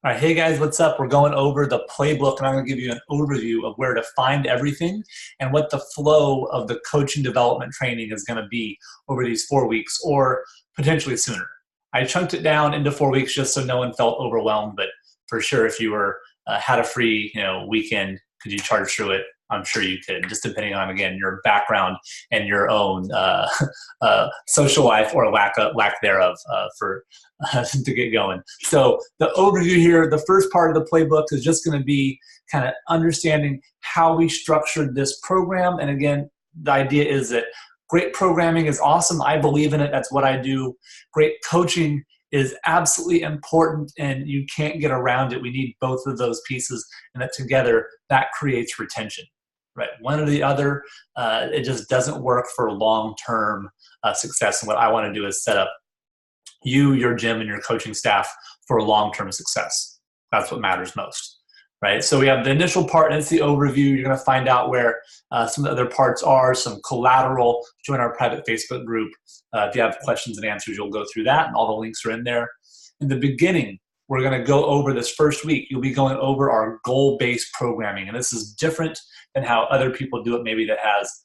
All right, hey guys, what's up? We're going over the playbook and I'm going to give you an overview of where to find everything and what the flow of the coaching development training is going to be over these 4 weeks or potentially sooner. I chunked it down into 4 weeks just so no one felt overwhelmed, but for sure if you were had a free weekend, could you charge through it? I'm sure you could, just depending on, again, your background and your own social life or lack thereof for to get going. So the overview here, the first part of the playbook is just going to be kind of understanding how we structured this program. And again, the idea is that great programming is awesome. I believe in it. That's what I do. Great coaching is absolutely important, and you can't get around it. We need both of those pieces, and that together, that creates retention. Right, one or the other, it just doesn't work for long-term success. And what I want to do is set up you, your gym, and your coaching staff for long-term success. That's what matters most, right? So we have the initial part, and it's the overview. You're going to find out where some of the other parts are, some collateral. Join our private Facebook group. If you have questions and answers, you'll go through that, and all the links are in there. In the beginning, we're going to go over this first week. You'll be going over our goal-based programming, and this is different than how other people do it, maybe that has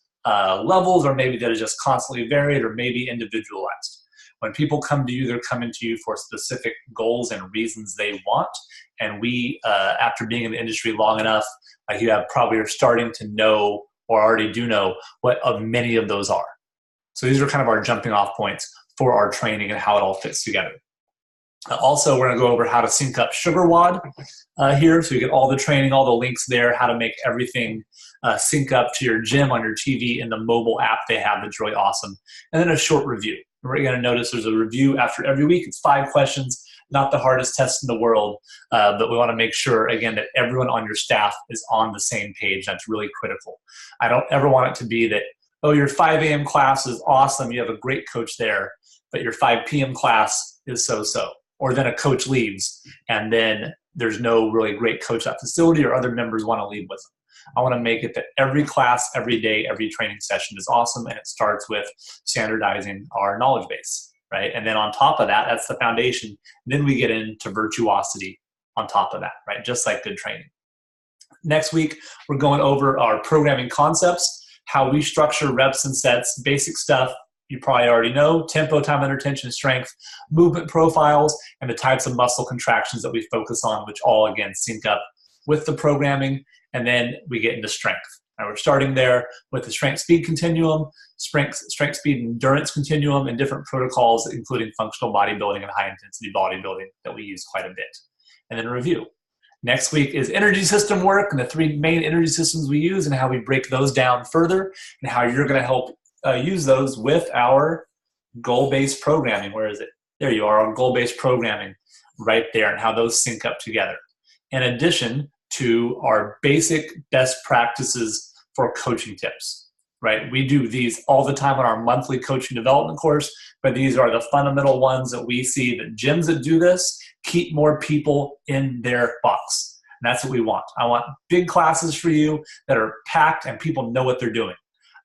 levels, or maybe that is just constantly varied, or maybe individualized. When people come to you, they're coming to you for specific goals and reasons they want. And we, after being in the industry long enough, like you have probably are starting to know or already do know what many of those are. So these are kind of our jumping off points for our training and how it all fits together. Also, we're going to go over how to sync up SugarWOD here, so you get all the training, all the links there, how to make everything sync up to your gym on your TV in the mobile app they have that's really awesome. And then a short review. We're going to notice there's a review after every week. It's 5 questions, not the hardest test in the world, but we want to make sure, again, that everyone on your staff is on the same page. That's really critical. I don't ever want it to be that, oh, your 5 a.m. class is awesome, you have a great coach there, but your 5 p.m. class is so-so. Or then a coach leaves, and then there's no really great coach at facility, or other members want to leave with them. I want to make it that every class, every day, every training session is awesome, and it starts with standardizing our knowledge base, right? And then on top of that, that's the foundation. Then we get into virtuosity on top of that, right? Just like good training. Next week, we're going over our programming concepts, how we structure reps and sets, basic stuff you probably already know: tempo, time under tension, strength, movement profiles, and the types of muscle contractions that we focus on, which all, again, sync up with the programming. And then we get into strength. Now we're starting there with the strength-speed continuum, strength-speed endurance continuum, and different protocols, including functional bodybuilding and high-intensity bodybuilding that we use quite a bit. And then review. Next week is energy system work, and the 3 main energy systems we use, and how we break those down further, and how you're going to help use those with our goal-based programming. Where is it? There you are, our goal-based programming right there, and how those sync up together. In addition to our basic best practices for coaching tips, right? We do these all the time on our monthly coaching development course, but these are the fundamental ones that we see that gyms that do this keep more people in their box. And that's what we want. I want big classes for you that are packed and people know what they're doing.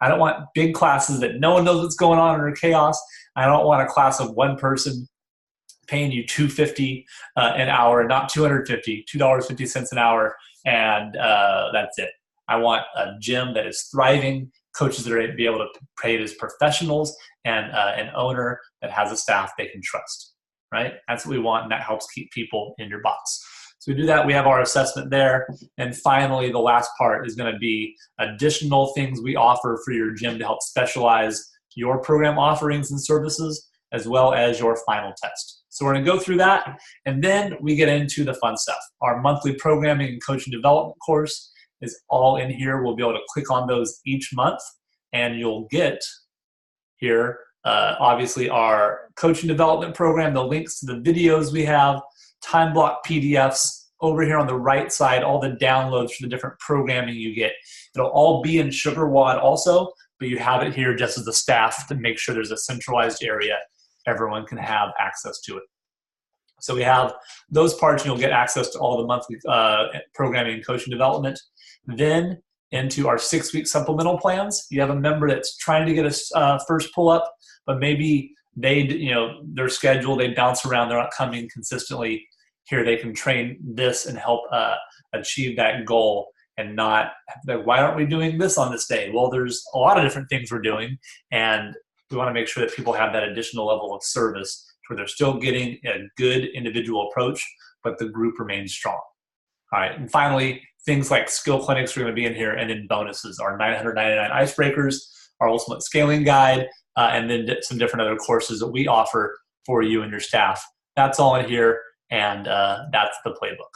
I don't want big classes that no one knows what's going on and are chaos. I don't want a class of one person paying you $2.50 an hour, and not $2.50, $2.50 an hour, and that's it. I want a gym that is thriving, coaches that are be able to pay as professionals, and an owner that has a staff they can trust, right? That's what we want, and that helps keep people in your box. So we do that. We have our assessment there. And finally, the last part is going to be additional things we offer for your gym to help specialize your program offerings and services, as well as your final test. So we're going to go through that, and then we get into the fun stuff. Our monthly programming and coaching development course is all in here. We'll be able to click on those each month, and you'll get here, obviously, our coaching development program, the links to the videos we have, time block PDFs. Over here on the right side, all the downloads for the different programming you get. It'll all be in SugarWOD also, but you have it here just as the staff to make sure there's a centralized area everyone can have access to it. So we have those parts, and you'll get access to all the monthly programming and coaching development. Then into our 6-week supplemental plans. You have a member that's trying to get a first pull-up, but maybe their schedule, they bounce around, they're not coming consistently. here they can train this and help achieve that goal, and not like, why aren't we doing this on this day? Well, there's a lot of different things we're doing, and we want to make sure that people have that additional level of service where they're still getting a good individual approach, but the group remains strong. All right, and finally, things like skill clinics are going to be in here, and then bonuses, our 999 icebreakers, our ultimate scaling guide, and then some different other courses that we offer for you and your staff. That's all in here, and that's the playbook.